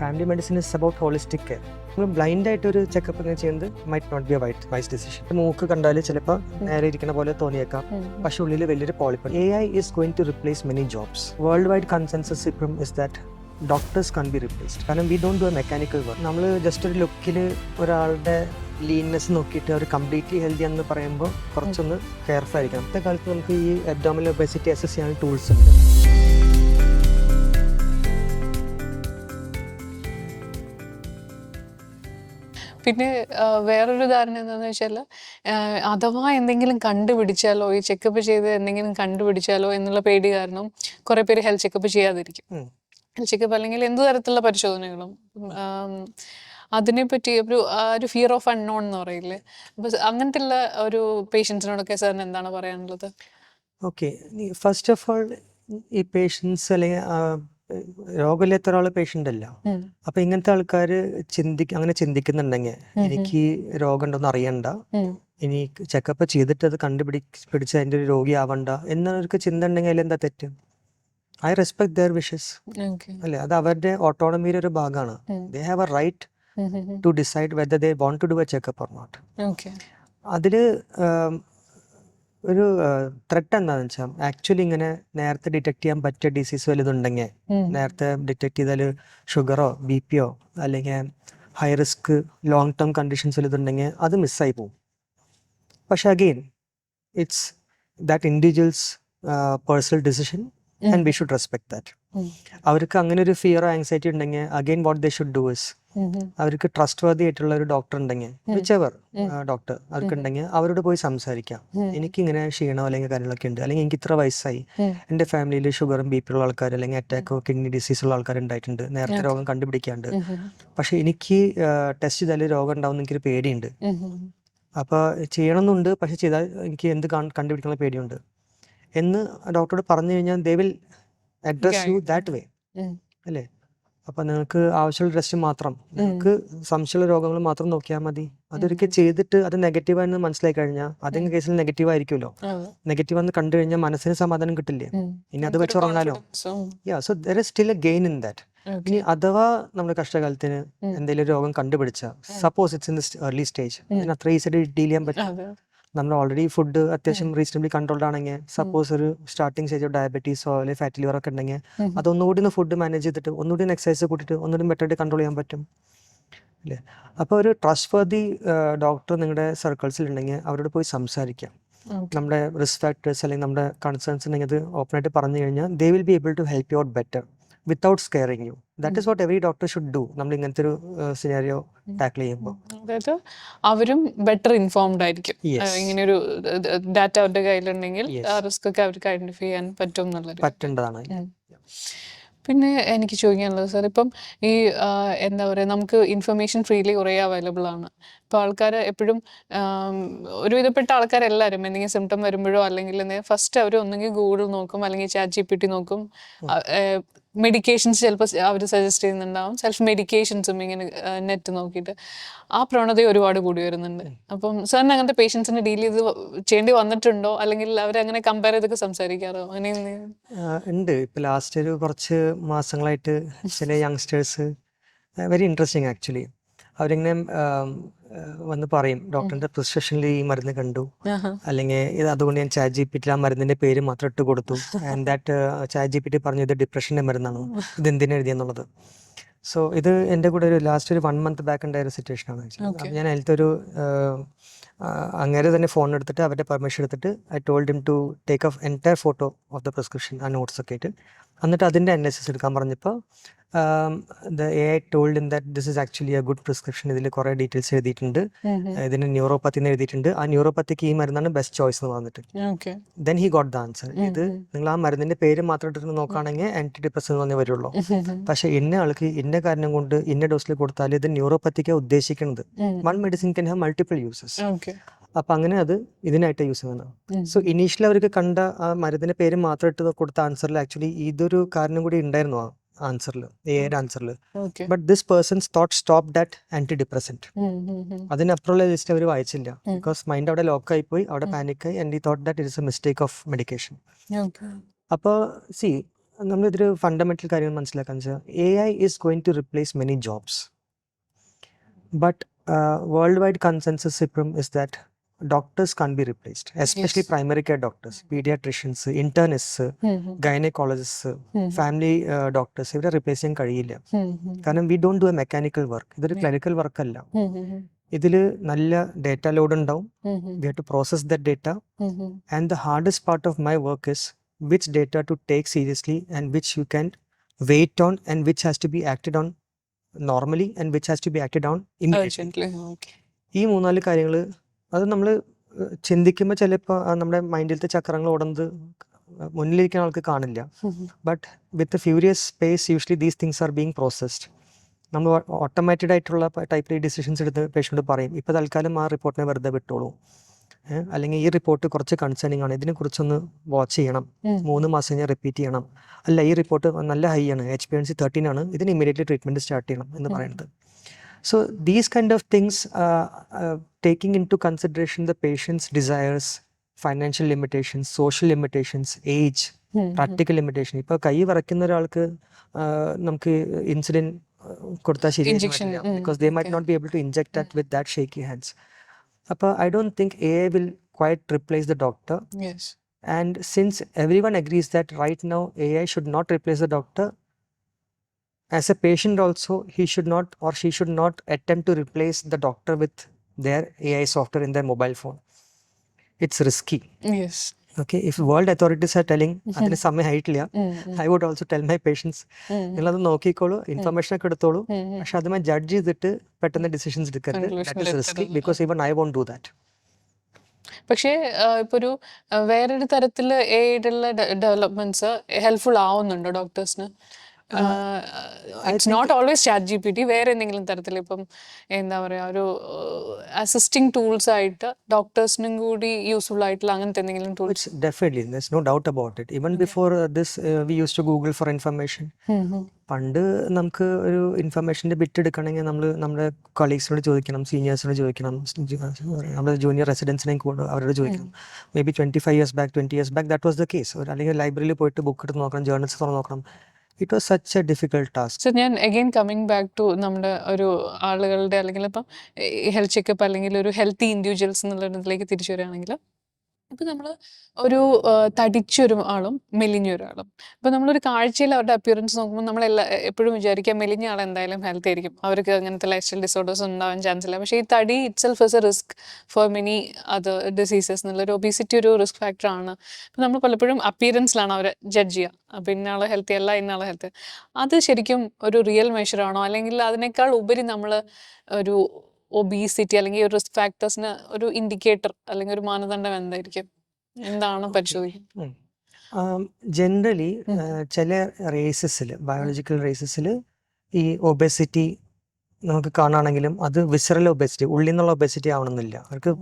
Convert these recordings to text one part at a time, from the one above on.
Family medicine is about holistic care. നമ്മൾ blind ആയിട്ട് ഒരു ചെക്കപ്പ് ഇങ്ങനെ ചെയ്യുന്നത് might not be a wise decision. മൂക്ക് കണ്ടാൽ ചിലപ്പോൾ നേരെ ഇരിക്കുന്ന പോലെ തോന്നിയേക്കാം, പക്ഷെ ഉള്ളിൽ വലിയൊരു polyp. AI is going to replace many jobs. Worldwide consensus ഇപ്പം is that doctors can be replaced. കാരണം we don't do a mechanical work. നമ്മൾ ജസ്റ്റ് ഒരു ലുക്കിൽ ഒരാളുടെ ലീൻനെസ് നോക്കിയിട്ട് അവർ കംപ്ലീറ്റ്ലി ഹെൽത്തി എന്ന് പറയുമ്പോൾ കുറച്ചൊന്ന് കെയർഫുൾ ആയിരിക്കണം. ഇന്നത്തെ കാലത്ത് നമുക്ക് ഈ അബ്ഡോമിനൽ ഒബേസിറ്റി അസസ് ചെയ്യാൻ ടൂൾസ് ഉണ്ട്. പിന്നെ വേറൊരു ധാരണ എന്താണെന്ന് വെച്ചാൽ, അഥവാ എന്തെങ്കിലും കണ്ടുപിടിച്ചാലോ, ഈ ചെക്കപ്പ് ചെയ്ത് എന്തെങ്കിലും കണ്ടുപിടിച്ചാലോ എന്നുള്ള പേടി കാരണം കുറേ പേര് ഹെൽത്ത് ചെക്കപ്പ് ചെയ്യാതിരിക്കും. ഹെൽത്ത് ചെക്കപ്പ് അല്ലെങ്കിൽ എന്ത് തരത്തിലുള്ള പരിശോധനകളും അതിനെപ്പറ്റി ഒരു ഫിയർ ഓഫ് അൺനോൺ എന്ന് പറയില്ലേ, അപ്പോൾ അങ്ങനത്തെ ഉള്ള ഒരു പേഷ്യൻസിനോടൊക്കെ സാറിന് എന്താണ് പറയാനുള്ളത്? ഓക്കെ, ഫസ്റ്റ് ഓഫ് ഓൾ ഈ പേഷ്യൻസ് അല്ലെങ്കിൽ രോഗമില്ലാത്ത ഒരാൾ പേഷ്യൻ്റ് അല്ല. അപ്പം ഇങ്ങനത്തെ ആൾക്കാർ അങ്ങനെ ചിന്തിക്കുന്നുണ്ടെങ്കിൽ എനിക്ക് രോഗം ഉണ്ടോന്ന് അറിയണ്ട, ഇനി ചെക്കപ്പ് ചെയ്തിട്ട് അത് പിടിച്ച് അതിൻ്റെ ഒരു രോഗിയാവണ്ട എന്നവർക്ക് ചിന്ത ഉണ്ടെങ്കിൽ അതിലെന്താ തെറ്റ്? ഐ റെസ്പെക്ട് ദെയർ വിഷസ് അല്ലേ, അത് അവരുടെ ഓട്ടോണമിയുടെ ഒരു ഭാഗമാണ്. They have a right to decide whether they want to do a checkup or not. അതിൽ ഒരു ത്രെട്ട് എന്താണെന്ന് വെച്ചാൽ, ആക്ച്വലി ഇങ്ങനെ നേരത്തെ ഡിറ്റക്ട് ചെയ്യാൻ പറ്റിയ ഡിസീസ് വലുതുണ്ടെങ്കിൽ, നേരത്തെ ഡിറ്റക്ട് ചെയ്താൽ ഷുഗറോ BP-യോ അല്ലെങ്കിൽ high risk long term conditions വലുതുണ്ടെങ്കിൽ അത് മിസ്സായി പോകും. പക്ഷെ again it's that individuals personal decision and we should respect that. അവർക്ക് അങ്ങനെ ഒരു ഫിയറോ ആങ്സൈറ്റി ഉണ്ടെങ്കിൽ again what they should do is, അവർക്ക് ട്രസ്റ്റ് വർത്തി ആയിട്ടുള്ള ഒരു ഡോക്ടർ ഉണ്ടെങ്കിൽ, വിച്ചെവർ ഡോക്ടർ അവർക്ക് ഉണ്ടെങ്കിൽ അവരോട് പോയി സംസാരിക്കാം. എനിക്കിങ്ങനെ ക്ഷീണോ അല്ലെങ്കിൽ കാര്യങ്ങളൊക്കെ ഉണ്ട്, അല്ലെങ്കിൽ എനിക്ക് ഇത്ര വയസ്സായി, എൻ്റെ ഫാമിലിയിൽ ഷുഗറും BP ഉള്ള ആൾക്കാർ അല്ലെങ്കിൽ അറ്റാക്കോ കിഡ്നി ഡിസീസ് ഉള്ള ആൾക്കാർ ഉണ്ടായിട്ടുണ്ട്, നേരത്തെ രോഗം കണ്ടുപിടിക്കാണ്ട്, പക്ഷെ എനിക്ക് ടെസ്റ്റ് ചെയ്താൽ രോഗം ഉണ്ടാവും എനിക്കൊരു പേടിയുണ്ട്. അപ്പോൾ ചെയ്യണമെന്നുണ്ട്, പക്ഷെ ചെയ്താൽ എനിക്ക് എന്ത് കണ്ടുപിടിക്കാനുള്ള പേടിയുണ്ട് എന്ന് ഡോക്ടറോട് പറഞ്ഞു കഴിഞ്ഞാൽ they will address you that way അല്ലേ. അപ്പം നിങ്ങൾക്ക് ആവശ്യമുള്ള ടെസ്റ്റ് മാത്രം, നിങ്ങൾക്ക് സംശയമുള്ള രോഗങ്ങൾ മാത്രം നോക്കിയാൽ മതി. അതൊരിക്കൽ ചെയ്തിട്ട് അത് നെഗറ്റീവാണെന്ന് മനസ്സിലാക്കി കഴിഞ്ഞാൽ, അതെങ്കിലും കേസിൽ നെഗറ്റീവ് ആയിരിക്കുമല്ലോ, നെഗറ്റീവ് ആണെന്ന് കണ്ടു കഴിഞ്ഞാൽ മനസ്സിന് സമാധാനം കിട്ടില്ലേ, ഇനി അത് വെച്ച് ഉറങ്ങാലോ. So there is still a gain in that. ഇനി അഥവാ നമ്മുടെ കഷ്ടകാലത്തിന് എന്തെങ്കിലും രോഗം കണ്ടുപിടിച്ചാൽ, suppose it's in this early stage, അതിന് അത്ര ഈസിയായിട്ട് ഡീൽ ചെയ്യാൻ പറ്റും. നമ്മൾ ഓൾറെഡി ഫുഡ് അത്യാവശ്യം റീസണബിളി കൺട്രോൾഡ് ആണെങ്കിൽ, സപ്പോസ് ഒരു സ്റ്റാർട്ടിങ് സ്റ്റേജ് ഓഫ് ഡയബറ്റീസോ അല്ലെങ്കിൽ ഫാറ്റി ലിവർ ഒക്കെ ഉണ്ടെങ്കിൽ, അതൊന്നുകൂടി ഫുഡ് മാനേജ് ചെയ്തിട്ട് ഒന്നുകൂടി എക്സസൈസ് കൂട്ടിയിട്ട് ഒന്നുകൂടി ബെറ്ററായിട്ട് കൺട്രോൾ ചെയ്യാൻ പറ്റും അല്ലേ. അപ്പോൾ ഒരു ട്രസ്റ്റ് വർത്തി ഡോക്ടർ നിങ്ങളുടെ സർക്കിൾസിൽ ഉണ്ടെങ്കിൽ അവരോട് പോയി സംസാരിക്കാം. നമ്മുടെ റിസ്ക് ഫാക്ടേഴ്സ് അല്ലെങ്കിൽ നമ്മുടെ കൺസേൺസ് ഉണ്ടെങ്കിൽ അത് ഓപ്പണായിട്ട് പറഞ്ഞു കഴിഞ്ഞാൽ they will be able to help you out better without scaring you. That is what every doctor should do നമ്മൾ ഇങ്ങനത്തെ ഒരു സിനാരിയോ ടാക്കിൾ ചെയ്യുമ്പോൾ. അതായത് അവരും ബെറ്റർ ഇൻഫോംഡ് ആയിരിക്കും. ഇങ്ങനെയൊരു ഡാറ്റ അവരുടെ കയ്യിലുണ്ടെങ്കിൽ റിസ്ക് ഒക്കെ അവർക്ക് ഐഡന്റിഫൈ ചെയ്യാൻ പറ്റും എന്നുള്ളത് പറ്റേണ്ടതാണ്. പിന്നെ എനിക്ക് ചോദിക്കാനുള്ളത് സാർ, ഇപ്പം ഈ എന്താ പറയുക, നമുക്ക് ഇൻഫർമേഷൻ ഫ്രീലി കുറേ അവൈലബിൾ ആണ്. ഇപ്പോൾ ആൾക്കാർ എപ്പോഴും ഒരുവിധപ്പെട്ട ആൾക്കാരെല്ലാവരും എന്തെങ്കിലും സിംറ്റം വരുമ്പോഴോ അല്ലെങ്കിൽ ഫസ്റ്റ് അവർ ഒന്നെങ്കിൽ ഗൂഗിൾ നോക്കും, അല്ലെങ്കിൽ ChatGPT നോക്കും, മെഡിക്കേഷൻസ് ചിലപ്പോൾ അവർ സജസ്റ്റ് ചെയ്യുന്നുണ്ടാവും, സെൽഫ് മെഡിക്കേഷൻസും ഇങ്ങനെ നെറ്റ് നോക്കിയിട്ട്. ആ പ്രവണത ഒരുപാട് കൂടി വരുന്നുണ്ട്. അപ്പം സാറിന് അങ്ങനത്തെ പേഷ്യൻസിനെ ഡീൽ ചെയ്യേണ്ടി വന്നിട്ടുണ്ടോ, അല്ലെങ്കിൽ അവരങ്ങനെ കമ്പയർ ചെയ്തൊക്കെ സംസാരിക്കാറോ? അങ്ങനെ ഉണ്ട്. ഇപ്പോൾ ലാസ്റ്റ് ഒരു കുറച്ച് മാസങ്ങളായിട്ട് ചില യങ്സ്റ്റേഴ്സ് വെരി ഇൻട്രസ്റ്റിംഗ് ആക്ച്വലി, അവരിങ്ങനെ വന്ന് പറയും, ഡോക്ടറിന്റെ പ്രിസ്ക്രിപ്ഷനിൽ ഈ മരുന്ന് കണ്ടു, അല്ലെങ്കിൽ ഇത് അതുകൊണ്ട് ഞാൻ ChatGPT ആ മരുന്നിന്റെ പേര് മാത്രം ഇട്ട് കൊടുത്തു, ആൻഡ് ദാറ്റ് ChatGPT പറഞ്ഞു ഇത് ഡിപ്രഷന്റെ മരുന്നാണ്, ഇത് എന്തിനാ എഴുതിയെന്നുള്ളത്. സോ ഇത് എൻ്റെ കൂടെ ഒരു ലാസ്റ്റ് ഒരു 1 month ബാക്ക് ഉണ്ടായ ഒരു സിറ്റുവേഷൻ ആണ്. അപ്പം ഞാൻ അതിലത്തെ ഒരു അങ്ങനെ തന്നെ ഫോൺ എടുത്തിട്ട് അവരുടെ പെർമിഷൻ എടുത്തിട്ട് I told him to take of entire photo of the prescription, ആ നോട്ട്സ് ഒക്കെ ആയിട്ട്, എന്നിട്ട് അതിൻ്റെ അനാലിസിസ് എടുക്കാൻ പറഞ്ഞപ്പോൾ the AI told him that this is actually a good prescription. ഇതിൽ കുറേ ഡീറ്റെയിൽസ് എഴുതിയിട്ടുണ്ട്, ഇതിന് ന്യൂറോപ്പത്തി എന്ന് എഴുതിയിട്ടുണ്ട്, ആ ന്യൂറോപ്പത്തിക്ക് ഈ മരുന്നാണ് ബെസ്റ്റ് ചോയ്സ് എന്ന് പറഞ്ഞിട്ട്. Then he got the answer. ഇത് നിങ്ങൾ ആ മരുന്നിന്റെ പേര് മാത്രം ഇട്ടിട്ട് നോക്കുകയാണെങ്കിൽ ആന്റി ഡിപ്രസീവ് എന്നേ വരുള്ളൂ, പക്ഷെ ഇന്ന ആൾക്ക് ഇന്ന കാരണം കൊണ്ട് ഇന്ന ഡോസിൽ കൊടുത്താൽ ഇത് ന്യൂറോപ്പത്തിക്കാണ് ഉദ്ദേശിക്കുന്നത്. One medicine can have multiple uses. അപ്പം അങ്ങനെ അത് ഇതിനായിട്ട് യൂസ് ചെയ്യുന്നത്. സോ ഇനീഷ്യലി അവർക്ക് കണ്ട ആ മരുന്നിന്റെ പേര് മാത്രം ഇട്ട് കൊടുത്ത ആൻസറിൽ ആക്ച്വലി ഇതൊരു കാരണം കൂടി ഉണ്ടായിരുന്നു ആ ആൻസറിൽ, AI ആൻസറിൽ. But this person's thought stop that antidepressant. അതിനപ്പുറമുള്ള ലിസ്റ്റ് അവർ വായിച്ചില്ല, ബിക്കോസ് മൈൻഡ് അവിടെ ലോക്കായി പോയി, അവിടെ പാനിക്കായി, and he thought that it is a mistake of medication. അപ്പോൾ സി നമ്മളിതൊരു ഫണ്ടമെന്റൽ കാര്യം മനസ്സിലാക്കാൻ വെച്ചാൽ AI is going to replace many jobs. But worldwide consensus ഇപ്പം is that doctors can't be replaced, especially Yes. primary care doctors, pediatricians, internists, gynecologists, family doctors. ഇവരെ replace ചെയ്യാൻ കഴിയില്ല. കാരണം we don't do a mechanical work. ഇതൊരു clerical work അല്ല. ഇതിൽ നല്ല data load ഉണ്ടാവും. We have to process that data. And the hardest part of my work is which data to take seriously and which you can wait on and which has to be acted on normally and which has to be acted on immediately. ഈ 3-4 കാര്യങ്ങൾ അത് നമ്മൾ ചിന്തിക്കുമ്പോൾ ചിലപ്പോൾ നമ്മുടെ മൈൻഡിലത്തെ ചക്രങ്ങൾ ഓടുന്നത് മുന്നിലിരിക്കുന്ന ആൾക്ക് കാണില്ല. But with furious space usually these things are being processed. നമ്മൾ ഓട്ടോമാറ്റഡ് ആയിട്ടുള്ള ടൈപ്പ് ഡിസിഷൻസ് എടുത്ത് പേഷ്യൻ്റ് പറയും, ഇപ്പോൾ തൽക്കാലം ആ റിപ്പോർട്ടിനെ വെറുതെ വിട്ടോളൂ, അല്ലെങ്കിൽ ഈ റിപ്പോർട്ട് കുറച്ച് കൺസേണിങ് ആണ്, ഇതിനെക്കുറിച്ചൊന്ന് വാച്ച് ചെയ്യണം, 3 മാസം കഴിഞ്ഞാൽ റിപ്പീറ്റ് ചെയ്യണം, അല്ല ഈ റിപ്പോർട്ട് നല്ല ഹൈ ആണ്, HbA1c 13 ആണ്, ഇതിന് ഇമ്മീഡിയറ്റ്ലി ട്രീറ്റ്മെൻറ്റ് സ്റ്റാർട്ട് ചെയ്യണം എന്ന് പറയുന്നത്. So these kind of things, taking into consideration the patient's desires, financial limitations, social limitations, age, practical limitation. ഇപ്പോൾ കൈ വരയ്ക്കുന്ന ഒരാൾക്ക് നമുക്ക് ഇൻസുലിൻ കൊടുത്താൽ ശരിയായിരിക്കില്ല, because they might not be able to inject that with that shaky hands. അപ്പോൾ I don't think AI will quite replace the doctor. Yes. And since everyone agrees that right now AI should not replace the doctor, as a patient also, he should not or she should not attempt to replace the doctor with their AI software in their mobile phone. It's risky. Yes. Okay, if world authorities are telling അതിന് സമയമായിട്ടില്ല, I would also tell my patients, നിങ്ങളത് നോക്കിക്കോളൂ, information ഒക്കെ എടുത്തോളൂ, പക്ഷെ അതുമായി judge ചെയ്തിട്ട് പെട്ടെന്ന് decisions എടുക്കരുത്. That is risky, because even I won't do that. പക്ഷേ ഇപ്പോൾ ഒരു വേറൊരു തരത്തിൽ എയുടെ ഡെവലപ്മെന്റ്സ് ഹെൽപ്ഫുൾ ആവുന്നുണ്ടോ ഡോക്ടേഴ്സിന്? ഇറ്റ്സ് നോട്ട് ഓൾവേസ് ChatGPT, വേറെ എന്തെങ്കിലും തരത്തിൽ ഇപ്പം എന്താ പറയുക, ഒരു അസിസ്റ്റിംഗ് ടൂൾസ് ആയിട്ട് ഡോക്ടേഴ്സിനും കൂടി യൂസ്ഫുൾ ആയിട്ടുള്ള അങ്ങനത്തെ എന്തെങ്കിലും tools? Definitely, there's no doubt about it. Even before this, we used to Google for information. പണ്ട് നമുക്ക് ഒരു ഇൻഫർമേഷൻ്റെ ബിറ്റ് എടുക്കണമെങ്കിൽ നമ്മൾ നമ്മുടെ കൊളീഗ്സിനോട് ചോദിക്കണം, സീനിയേഴ്സിനോട് ചോദിക്കണം, നമ്മുടെ ജൂനിയർ റെസിഡൻസിനെയും കൂടെ അവരോട് ചോദിക്കണം. May be 25 years back, 20 years back, that was the case. അല്ലെങ്കിൽ ലൈബ്രറിയിൽ പോയിട്ട് ബുക്ക് എടുത്ത് നോക്കണം, ജേർണൽസ് തുറന്ന് നോക്കണം. It was such A difficult task. So ഞാൻ അഗെയിൻ കമ്മിങ് ബാക്ക് ടു നമ്മുടെ ഒരു ആളുകളുടെ അല്ലെങ്കിൽ ഇപ്പം ഹെൽത്ത് ചെക്കപ്പ് അല്ലെങ്കിൽ ഒരു ഹെൽത്തി ഇൻഡിവിജ്വൽസ് എന്നുള്ള ഇതിലേക്ക് തിരിച്ചു വരികയാണെങ്കിൽ, ഇപ്പം നമ്മൾ ഒരു തടിച്ചൊരു ആളും മെലിഞ്ഞ ഒരാളും, ഇപ്പം നമ്മളൊരു കാഴ്ചയിൽ അവരുടെ അപ്പിയറൻസ് നോക്കുമ്പോൾ എപ്പോഴും വിചാരിക്കുക മെലിഞ്ഞ ആൾ എന്തായാലും ഹെൽത്തി ആയിരിക്കും, അവർക്ക് അങ്ങനത്തെ ലൈഫ് സ്റ്റൈൽ ഡിസോർഡേഴ്സ് ഉണ്ടാവാൻ ചാൻസ് ഇല്ല. പക്ഷേ ഈ തടി it self is A risk for many other diseases എന്നുള്ളൊരു ഒബീസിറ്റി ഒരു റിസ്ക് ഫാക്ടറാണ്. അപ്പം നമ്മൾ പലപ്പോഴും അപ്പിയറൻസിലാണ് അവരെ ജഡ്ജ് ചെയ്യുക, അപ്പം ഇന്നയാൾ ഹെൽത്തി അല്ല, ഇന്നയാൾ ഹെൽത്തി. അത് ശരിക്കും ഒരു റിയൽ മെഷറാണോ, അല്ലെങ്കിൽ അതിനേക്കാൾ ഉപരി നമ്മൾ ഒരു ഒബീസിറ്റി അല്ലെങ്കിൽ ഒരു റിസ്ക് ഫാക്ടേഴ്സിന് ഒരു ഇൻഡിക്കേറ്റർ അല്ലെങ്കിൽ ഒരു മാനദണ്ഡം എന്തായിരിക്കും, എന്താണ് പരിശോധിക്കുന്നത്? ജനറലി ചില റേസസിൽ, ബയോളജിക്കൽ റേസസിൽ ഈ ഒബേസിറ്റി നമുക്ക് കാണുകയാണെങ്കിലും അത് വിസറൽ ഒബേസിറ്റി, ഉള്ളിൽ നിന്നുള്ള ഒബേസിറ്റി ആവണമെന്നില്ല. അവർക്ക്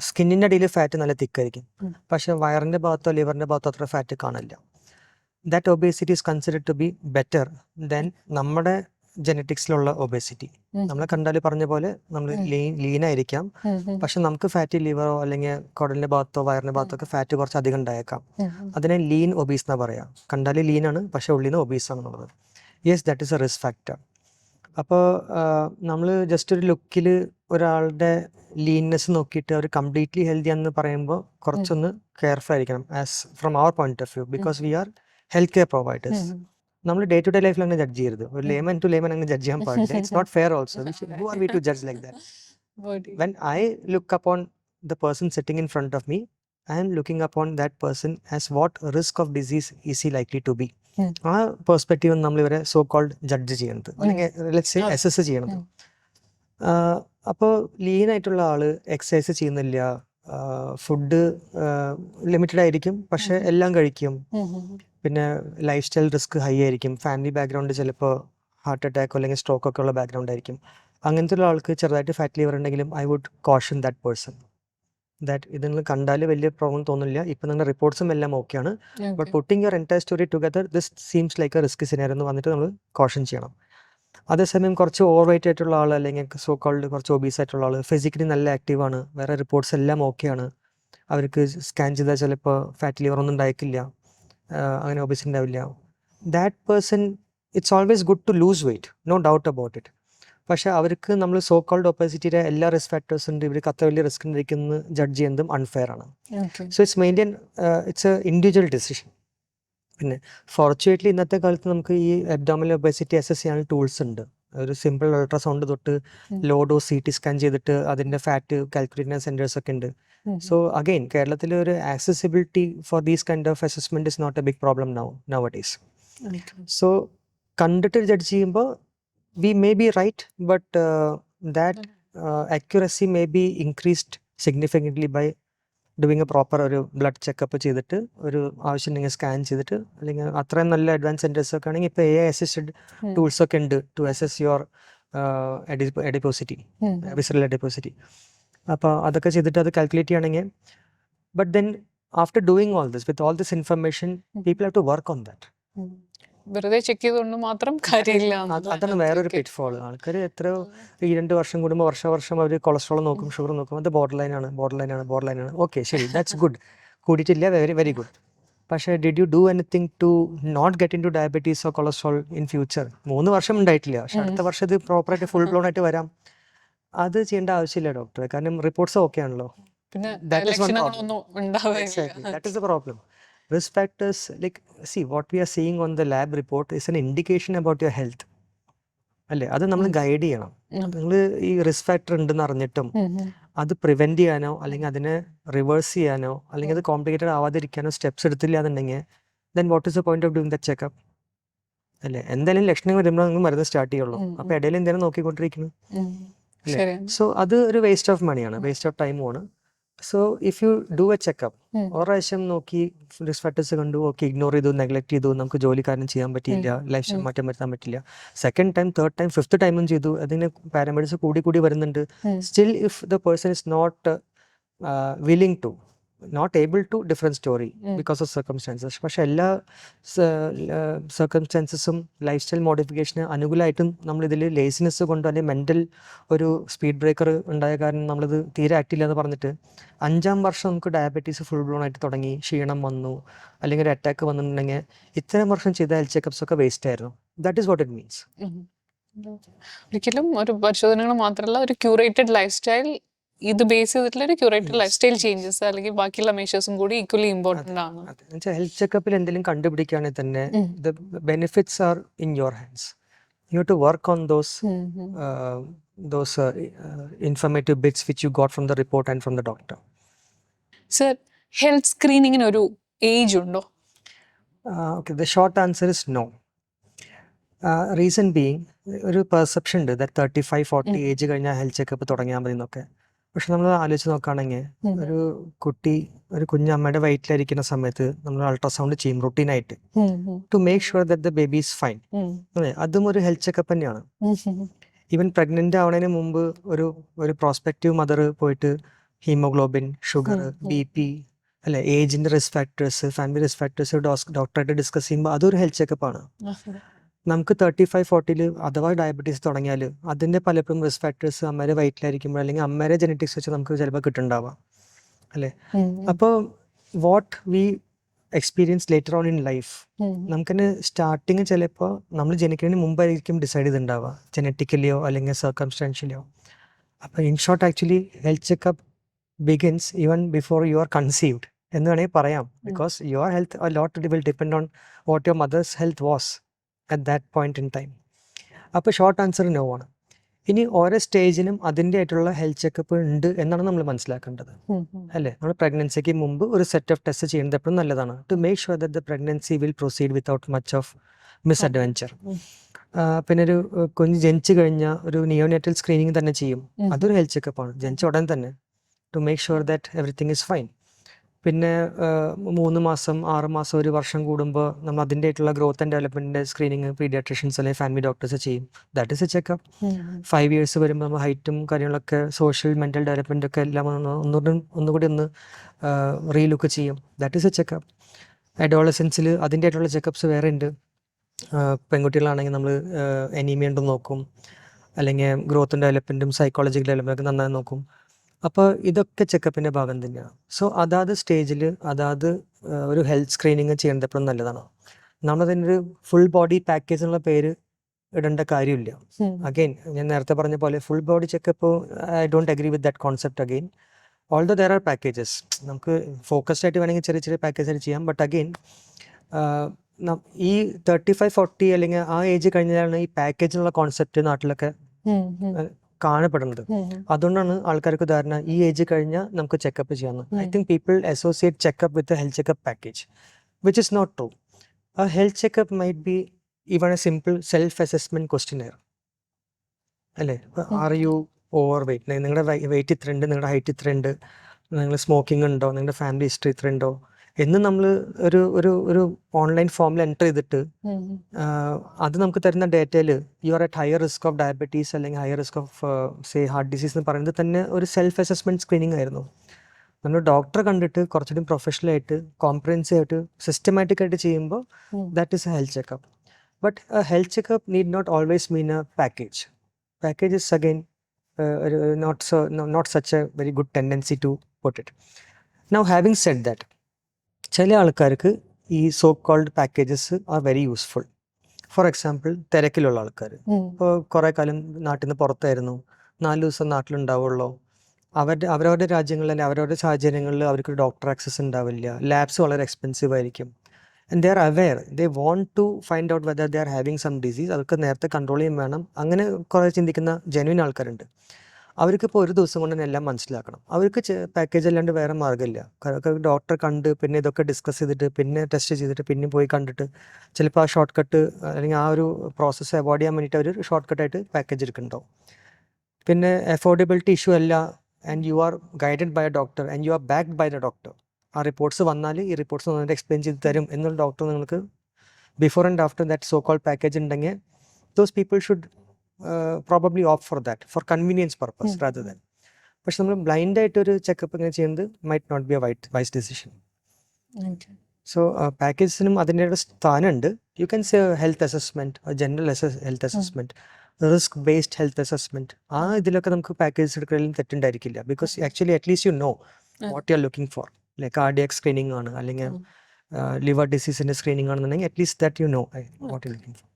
സ്കിന്നിൻ്റെ അടിയിൽ ഫാറ്റ് നല്ല തിക്കായിരിക്കും, പക്ഷെ വയറിൻ്റെ ഭാഗത്തോ ലിവറിൻ്റെ ഭാഗത്തോ അത്ര ഫാറ്റ് കാണില്ല. That obesity is considered to be better than നമ്മുടെ ജനറ്റിക്സിലുള്ള ഒബേസിറ്റി. നമ്മളെ കണ്ടാൽ പറഞ്ഞ പോലെ നമ്മൾ ലീനായിരിക്കാം, പക്ഷെ നമുക്ക് ഫാറ്റി ലിവറോ അല്ലെങ്കിൽ കുടലിന്റെ ഭാഗത്തോ വയറിന്റെ ഭാഗത്തോ ഒക്കെ ഫാറ്റ് കുറച്ച് അധികം ഉണ്ടായേക്കാം. അതിനെ ലീൻ ഒബീസ് എന്നാ പറയാ. കണ്ടാൽ ലീനാണ്, പക്ഷെ ഉള്ളിൽ നിന്ന് ഒബീസ് ആണെന്നുള്ളത്. Yes, that is A risk factor. അപ്പോൾ നമ്മൾ ജസ്റ്റ് ഒരു ലുക്കിൽ ഒരാളുടെ ലീൻനെസ് നോക്കിയിട്ട് അവർ കംപ്ലീറ്റ്ലി ഹെൽത്തി ആണെന്ന് പറയുമ്പോൾ കുറച്ചൊന്ന് കെയർഫുൾ ആയിരിക്കണം as from our point of view, because we are health care providers. നമ്മൾ ഡേ ടു ഡേ ലൈഫിൽ അങ്ങനെ ജഡ്ജ് ചെയ്യരുത്. ഒരു ലേമൻ ടു ലേമൻ അങ്ങനെ ജഡ്ജ് ചെയ്യാൻ പാടില്ല. It's not fair also. Who are we to judge like that? When I look upon the person sitting in front of me, I am looking upon that person as what risk of disease is he likely to B. ആ perspective നമ്മൾ ഇവരെ so called judge ചെയ്യണത്, അല്ലെങ്കിൽ let's say assess ചെയ്യണത്. അപ്പോൾ ലീനായിട്ടുള്ള ആള് exercise ചെയ്യുന്നില്ല, food limited ആയിരിക്കും, പക്ഷെ എല്ലാം കഴിക്കും, പിന്നെ ലൈഫ് സ്റ്റൈൽ റിസ്ക് ഹൈ ആയിരിക്കും, ഫാമിലി ബാക്ക്ഗ്രൗണ്ട് ചിലപ്പോൾ ഹാർട്ട് അറ്റാക്കോ അല്ലെങ്കിൽ സ്ട്രോക്ക് ഒക്കെ ഉള്ള ബാക്ക്ഗ്രൗണ്ട് ആയിരിക്കും. അങ്ങനത്തെ ഉള്ള ആൾക്ക് ചെറുതായിട്ട് ഫാറ്റ് ലിവർ ഉണ്ടെങ്കിലും I would caution that person that ഇത് നിങ്ങൾ കണ്ടാൽ വലിയ പ്രോബ്ലം തോന്നില്ല, ഇപ്പം നിങ്ങളുടെ റിപ്പോർട്ട്സും എല്ലാം ഓക്കെയാണ്, but putting your entire story together this seems like a risk scenario എന്ന് വന്നിട്ട് നമ്മൾ കോഷൻ ചെയ്യണം. അതേസമയം കുറച്ച് ഓവർ വെയിറ്റ് ആയിട്ടുള്ള ആൾ അല്ലെങ്കിൽ സോ കോൾഡ് കുറച്ച് ഒബീസ് ആയിട്ടുള്ള ആൾ ഫിസിക്കലി നല്ല ആക്റ്റീവാണ്, വേറെ റിപ്പോർട്ട്സ് എല്ലാം ഓക്കെയാണ്, അവർക്ക് സ്കാൻ ചെയ്താൽ ചിലപ്പോൾ ഫാറ്റ് ലിവർ ഒന്നും ഉണ്ടായിക്കില്ല, അങ്ങനെ ഒബീസിറ്റി ഉണ്ടാവില്ല, that person it's always good to lose weight, no doubt about it. പക്ഷേ അവർക്ക് നമ്മൾ സോ കോൾഡ് ഒബേസിറ്റിയുടെ എല്ലാ റിസ്ക് ഫാക്ടേഴ്സ് ഉണ്ട്, ഇവർക്ക് അത്ര വലിയ റിസ്ക് ഉണ്ടായിരിക്കുന്നത് ജഡ്ജ് ചെയ്യുന്നതും അൺഫെയർ ആണ്. So it's maintain it's A individual decision. പിന്നെ ഫോർച്യുനേറ്റ്ലി ഇന്നത്തെ കാലത്ത് നമുക്ക് ഈ അബ്ഡോമിനൽ ഒബേസിറ്റി അസസ് ചെയ്യാനുള്ള ടൂൾസ് ഉണ്ട്. ഒരു സിമ്പിൾ അൾട്രാസൗണ്ട് തൊട്ട് ലോ ഡോസ് CT സ്കാൻ ചെയ്തിട്ട് അതിൻ്റെ ഫാറ്റ് കാൽക്കുലേറ്റ് ചെയ്യുന്ന സെൻറ്റേഴ്സ് ഒക്കെ ഉണ്ട്. സോ അഗെയിൻ കേരളത്തിൽ ഒരു accessibility for these kind of assessment is not a big problem nowadays. So കണ്ടിട്ട് ജഡ്ജ് ചെയ്യുമ്പോൾ we may be right, but that accuracy may be increased significantly by doing a proper ഒരു blood checkup ചെയ്തിട്ട് ഒരു ആവശ്യം ഉണ്ടെങ്കിൽ scan ചെയ്തിട്ട്, അല്ലെങ്കിൽ അത്രയും നല്ല അഡ്വാൻസ് സെൻറ്റേഴ്സ് ഒക്കെ ആണെങ്കിൽ ഇപ്പോൾ AI അസിസ്റ്റഡ് ടൂൾസ് ഒക്കെ ഉണ്ട് to assess your adiposity, visceral adiposity. അപ്പോൾ അതൊക്കെ ചെയ്തിട്ട് അത് കാൽക്കുലേറ്റ് ചെയ്യണമെങ്കിൽ, but then after doing all this with all this information people have to work on that. വെറുതെ ചെക്ക് ചെയ്തുകൊണ്ട് മാത്രം കാര്യമില്ല. അതാണ് വേറൊരു പിറ്റ്ഫോൾ. ആൾക്കാർ എത്രയോ 2 വർഷം കൂടുമ്പോൾ വർഷം അവർ കൊളസ്ട്രോൾ നോക്കും, ഷുഗർ നോക്കും, അത് ബോർഡർ ലൈനാണ്. ഓക്കെ ശരി, ദാറ്റ്സ് ഗുഡ്, കൂടിയിട്ടില്ല, വെരി ഗുഡ്. പക്ഷേ did you do anything to not get into diabetes or cholesterol in future? 3 വർഷം ഉണ്ടായിട്ടില്ല, പക്ഷെ അടുത്ത വർഷം ഇത് പ്രോപ്പറായിട്ട് ഫുൾ ബ്ലോൺ ആയിട്ട് വരാം. അത് ചെയ്യേണ്ട ആവശ്യമില്ല ഡോക്ടറെ, കാരണം റിപ്പോർട്ട്സ് ഓക്കെ ആണല്ലോ. പിന്നെ That is one problem. ലക്ഷണങ്ങളൊന്നും ഉണ്ടാവില്ല. Exactly. That is the problem. Risk factors, like, see, what we are seeing on the lab report is an indication about your health. അല്ലേ, അത് നമ്മൾ ഗൈഡ് ചെയ്യണം. നിങ്ങൾ ഈ റിസ്ക് ഫാക്ടർ ഉണ്ടെന്ന് അറിഞ്ഞിട്ടും അത് പ്രിവെന്റ് ചെയ്യാനോ അല്ലെങ്കിൽ അതിനെ റിവേഴ്സ് ചെയ്യാനോ അല്ലെങ്കിൽ അത് കോംപ്ലിക്കേറ്റഡ് ആവാതിരിക്കാനോ സ്റ്റെപ്സ് എടുത്തില്ല എന്നുണ്ടെങ്കിൽ then what is the point of doing the checkup? അല്ലേ, എന്തായാലും ലക്ഷണങ്ങൾ വരുമ്പോൾ നിങ്ങൾ മരുന്ന് സ്റ്റാർട്ട് ചെയ്യുള്ളൂ. അപ്പോൾ ഇടയിൽ എന്തെങ്കിലും നോക്കിക്കൊണ്ടിരിക്കുന്നു അല്ലേ? സോ അത് ഒരു വേസ്റ്റ് ഓഫ് മണിയാണ്, വേസ്റ്റ് ഓഫ് ടൈമുമാണ്. So if you do a checkup, ഒരാവശ്യം നോക്കി റിസ്ക് ഫാക്ടേഴ്സ് കണ്ടു, ഓക്കെ, ഇഗ്നോർ ചെയ്തു, നെഗ്ലക്ട് ചെയ്തു, നമുക്ക് ജോലി കാര്യം ചെയ്യാൻ പറ്റിയില്ല, ലൈഫ് സ്റ്റൈൽ മാറ്റം വരുത്താൻ പറ്റില്ല, second time, third time, fifth ടൈമും ചെയ്തു, അതിന് പാരാമീറ്റേഴ്സ് കൂടി വരുന്നുണ്ട്. Still if the person is not willing to, not able to, different story because of circumstances. പക്ഷെ എല്ലാ സർക്കംസ്റ്റാൻസസും ലൈഫ് സ്റ്റൈൽ മോഡിഫിക്കേഷന് അനുകൂലമായിട്ടും നമ്മളിതിൽ ലേസിനെസ് കൊണ്ടോ അല്ലെങ്കിൽ മെൻ്റൽ ഒരു സ്പീഡ് ബ്രേക്കർ ഉണ്ടായ കാരണം നമ്മളിത് തീരെ ആക്ടില്ല എന്ന് പറഞ്ഞിട്ട് 5-ാം വർഷം നമുക്ക് ഡയബറ്റീസ് ഫുൾ ബ്ലോൺ ആയിട്ട് തുടങ്ങി, ക്ഷീണം വന്നു, അല്ലെങ്കിൽ ഒരു അറ്റാക്ക് വന്നിട്ടുണ്ടെങ്കിൽ ഇത്രയും വർഷം ചെയ്ത ഹെൽത്ത് ചെക്കപ്സ് ഒക്കെ വേസ്റ്റ് ആയിരുന്നു. That is what it means. ഒരിക്കലും ഒരു പരിശോധനകൾ മാത്രമല്ല, ഒരു ക്യൂറേറ്റഡ് ലൈഫ് സ്റ്റൈൽ, ഇത് ബേസ് ചെയ്തിട്ടുള്ള ഒരു ക്യൂറേറ്റഡ് ലൈഫ് സ്റ്റൈൽ ചേഞ്ചസ് അല്ലെങ്കിൽ ബാക്കിയുള്ള മെഷേഴ്സും കൂടി ഈക്വലി ഇമ്പോർട്ടൻ്റ് ആണ്. ഹെൽത്ത് ചെക്കപ്പിൽ എന്തെങ്കിലും കണ്ടുപിടിക്കുകയാണെങ്കിൽ തന്നെ the benefits are in your hands. You have to work on those informative bits which you got from the report and from the doctor. Sir, health സ്ക്രീനിങ്ങിന് ഒരു ഏജ് ഉണ്ടോ? Okay, the short answer is no. Reason being, ഒരു perception ഉണ്ട് that 35-40 age കഴിഞ്ഞാൽ health checkup തുടങ്ങിയാൽ മതി എന്നൊക്കെ. പക്ഷെ നമ്മൾ ആലോചിച്ച് നോക്കുകയാണെങ്കിൽ ഒരു കുട്ടി ഒരു കുഞ്ഞമ്മയുടെ വയറ്റിലിരിക്കുന്ന സമയത്ത് നമ്മൾ അൾട്രാസൗണ്ട് ചെയ്യും റുട്ടീനായിട്ട് to make sure that the baby is fine. അതും ഒരു ഹെൽത്ത് ചെക്കപ്പ് തന്നെയാണ്. ഈവൻ പ്രഗ്നന്റ് ആവുന്നതിന് മുമ്പ് ഒരു പ്രോസ്പെക്റ്റീവ് മദർ പോയിട്ട് ഹീമോഗ്ലോബിൻ, ഷുഗർ, BP, അല്ലെ, ഏജിന്റെ risk factors, family risk factors ഡോക്ടറായിട്ട് ഡിസ്കസ് ചെയ്യുമ്പോൾ അതൊരു ഹെൽത്ത് ചെക്കപ്പാണ്. നമുക്ക് 35-40 അഥവാ ഡയബറ്റീസ് തുടങ്ങിയാൽ അതിൻ്റെ പലപ്പോഴും റിസ്ക് ഫാക്ടേഴ്സ് അമ്മയുടെ വയറ്റിലായിരിക്കുമ്പോൾ അല്ലെങ്കിൽ അമ്മയുടെ ജെനറ്റിക്സ് വെച്ച് നമുക്ക് ചിലപ്പോൾ കിട്ടുന്നുണ്ടാവാം അല്ലേ. അപ്പോൾ what we experience later on in life, നമുക്കതിന് സ്റ്റാർട്ടിങ് ചിലപ്പോൾ നമ്മൾ ജനിക്കുന്നതിന് മുമ്പായിരിക്കും ഡിസൈഡ് ചെയ്തിട്ടുണ്ടാവുക, ജനറ്റിക്കലിയോ അല്ലെങ്കിൽ സർക്കംസ്റ്റാൻഷ്യലിയോ. അപ്പോൾ in short actually health checkup begins even before you are conceived എന്ന് വേണമെങ്കിൽ പറയാം. Because your health a lot will depend on what your mother's health was at that point in time. അപ്പോൾ short answer no ആണ്. ഇനി ഓരോ സ്റ്റേജിനും അതിൻ്റെ ആയിട്ടുള്ള health checkup ഉണ്ട് എന്നാണ് നമ്മൾ മനസ്സിലാക്കേണ്ടത് അല്ലേ. നമ്മൾ പ്രഗ്നൻസിക്ക് മുമ്പ് ഒരു സെറ്റ് ഓഫ് ടെസ്റ്റ് ചെയ്യുന്നത് എപ്പോഴും നല്ലതാണ്, to make sure that the pregnancy will proceed without much of misadventure. പിന്നെ ഒരു കുഞ്ഞ് ജനിച്ചു കഴിഞ്ഞാൽ ഒരു നിയോനേറ്റൽ സ്ക്രീനിങ് തന്നെ ചെയ്യും, അതൊരു ഹെൽത്ത് ചെക്കപ്പാണ്, ജനിച്ച ഉടൻ തന്നെ, to make sure that everything is fine. പിന്നെ 3 മാസം 6 മാസം 1 വർഷം കൂടുമ്പോൾ നമ്മൾ അതിൻ്റെ ആയിട്ടുള്ള ഗ്രോത്ത് ആൻഡ് ഡെവലപ്മെൻറ്റിൻ്റെ സ്ക്രീനിങ് പീഡിയാട്രീഷ്യൻസ് അല്ലെങ്കിൽ ഫാമിലി ഡോക്ടേഴ്സ് ചെയ്യും. That is a checkup. 5 years വരുമ്പോൾ നമ്മൾ ഹൈറ്റും കാര്യങ്ങളൊക്കെ സോഷ്യൽ മെൻ്റൽ ഡെവലപ്മെൻറ്റൊക്കെ എല്ലാം ഒന്നുകൂടി ഒന്ന് റീലുക്ക് ചെയ്യും. That is a checkup. അഡോളസൻസിൽ അതിൻ്റെ ആയിട്ടുള്ള ചെക്കപ്പ്സ് വേറെ ഉണ്ട്. പെൺകുട്ടികളാണെങ്കിൽ നമ്മൾ അനീമിയ ഉണ്ടെന്ന് നോക്കും, അല്ലെങ്കിൽ ഗ്രോത്തും ഡെവലപ്മെൻറ്റും സൈക്കോളജിക്കൽ ഡെവലപ്മെൻറ്റൊക്കെ നന്നായി നോക്കും. അപ്പോൾ ഇതൊക്കെ ചെക്കപ്പിൻ്റെ ഭാഗം തന്നെയാണ്. സോ അതാത് സ്റ്റേജിൽ അതാത് ഒരു ഹെൽത്ത് സ്ക്രീനിങ് ചെയ്യുന്നത് എപ്പോഴും നല്ലതാണ്. നമ്മളതിനൊരു ഫുൾ ബോഡി പാക്കേജ് എന്നുള്ള പേര് ഇടേണ്ട കാര്യമില്ല. ഉം. അഗെയിൻ ഞാൻ നേരത്തെ പറഞ്ഞ പോലെ full body checkup I don't agree with that concept again. Although there are packages, നമുക്ക് ഫോക്കസ്ഡ് ആയിട്ട് വേണമെങ്കിൽ ചെറിയ ചെറിയ പാക്കേജ് ആയിട്ട് ചെയ്യാം. ബട്ട് അഗെയിൻ ഈ 35-40 അല്ലെങ്കിൽ ആ ഏജ് കഴിഞ്ഞാലാണ് ഈ പാക്കേജിനുള്ള കോൺസെപ്റ്റ് നാട്ടിലൊക്കെ ഉം, ഉം, കാണപ്പെടുന്നത്. ഉം, അതുകൊണ്ടാണ് ആൾക്കാർക്ക് ധാരണ ഈ ഏജ് കഴിഞ്ഞാൽ നമുക്ക് ചെക്കപ്പ് ചെയ്യാമെന്ന്. I think people associate checkup with health checkup package, which is not true. A health checkup might be even a simple self-assessment questionnaire. അല്ലേ? ആർ യു ഓവർ വെയ്റ്റ്, നിങ്ങളുടെ വെയിറ്റ് ഇത്രയുണ്ട്, നിങ്ങളുടെ ഹൈറ്റ് ഇത്രയുണ്ട്, നിങ്ങൾ smoking ഉണ്ടോ, നിങ്ങളുടെ family history ഇത്രയുണ്ടോ എന്ന് നമ്മൾ ഒരു ഒരു ഒരു ഓൺലൈൻ ഫോമിൽ എൻ്റർ ചെയ്തിട്ട് ഉം, അത് നമുക്ക് തരുന്ന ഡേറ്റയിൽ you are at higher risk of diabetes അല്ലെങ്കിൽ higher risk of say heart disease എന്ന് പറയുന്നത് തന്നെ ഒരു സെൽഫ് അസസ്മെൻറ്റ് സ്ക്രീനിങ് ആയിരുന്നു. നമ്മൾ ഡോക്ടറെ കണ്ടിട്ട് കുറച്ചുകൂടി പ്രൊഫഷണലായിട്ട് കോംപ്രഹെൻസീവ് ആയിട്ട് സിസ്റ്റമാറ്റിക് ആയിട്ട് ചെയ്യുമ്പോൾ that is a health checkup. But a health checkup need not always mean a package. Package is again not such a very good tendency to put it. Now having said that, ചില ആൾക്കാർക്ക് ഈ so called packages are very useful. For example തിരക്കിലുള്ള ആൾക്കാർ, ഉം, ഇപ്പോൾ കുറേ കാലം നാട്ടിൽ നിന്ന് പുറത്തായിരുന്നു, 4 ദിവസം നാട്ടിലുണ്ടാവുള്ളൂ, അവരവരുടെ രാജ്യങ്ങളിൽ അല്ലെങ്കിൽ അവരവരുടെ സാഹചര്യങ്ങളിൽ അവർക്ക് ഡോക്ടർ ആക്സസ് ഉണ്ടാവില്ല, ലാബ്സ് വളരെ എക്സ്പെൻസീവ് ആയിരിക്കും. And they are aware, they want to find out whether they are having some disease. അവർക്ക് നേരത്തെ കൺട്രോൾ ചെയ്യാൻ വേണം. അങ്ങനെ കുറേ ചിന്തിക്കുന്ന ജെന്യുവൻ ആൾക്കാരുണ്ട്. അവർക്കിപ്പോൾ ഒരു ദിവസം കൊണ്ട് തന്നെ എല്ലാം മനസ്സിലാക്കണം. അവർക്ക് പാക്കേജ് അല്ലാണ്ട് വേറെ മാർഗ്ഗമില്ല. ഡോക്ടറെ കണ്ട് പിന്നെ ഇതൊക്കെ ഡിസ്കസ് ചെയ്തിട്ട് പിന്നെ ടെസ്റ്റ് ചെയ്തിട്ട് പിന്നെ പോയി കണ്ടിട്ട് ചിലപ്പോൾ ആ ഷോർട്ട് കട്ട് അല്ലെങ്കിൽ ആ ഒരു പ്രോസസ്സ് അവോയ്ഡ് ചെയ്യാൻ വേണ്ടിയിട്ട് അവർ ഷോർട്ട് കട്ടായിട്ട് പാക്കേജ് എടുക്കുന്നുണ്ടാവും. പിന്നെ അഫോർഡബിലിറ്റി ഇഷ്യൂ അല്ല, and you are guided by a doctor and you are backed by the doctor. ആ റിപ്പോർട്ട്സ് വന്നാൽ ഈ റിപ്പോർട്ട്സ് വന്നിട്ട് എക്സ്പ്ലെയിൻ ചെയ്ത് തരും എന്നുള്ള ഡോക്ടർ നിങ്ങൾക്ക് before and after that so called package ഉണ്ടെങ്കിൽ those people should probably opt for that for convenience purpose rather than. പക്ഷെ നമ്മൾ ബ്ലൈൻഡ് ആയിട്ട് ഒരു ചെക്കപ്പ് ഇങ്ങനെ ചെയ്യുന്നത് might not be a wise decision. okay. So പാക്കേജസിനും അതിൻ്റെ ഒരു സ്ഥാനമുണ്ട്. You can say health assessment, general health assessment, risk based health assessment. ആ ഇതിലൊക്കെ നമുക്ക് പാക്കേജ് എടുക്കുന്നതിലും തെറ്റുണ്ടായിരിക്കില്ല. Because actually at least you know what you are looking for. Like cardiac screening ആണ് അല്ലെങ്കിൽ ലിവർ ഡിസീസിൻ്റെ സ്ക്രീനിങ് ആണെന്നുണ്ടെങ്കിൽ at least that you know what you looking for.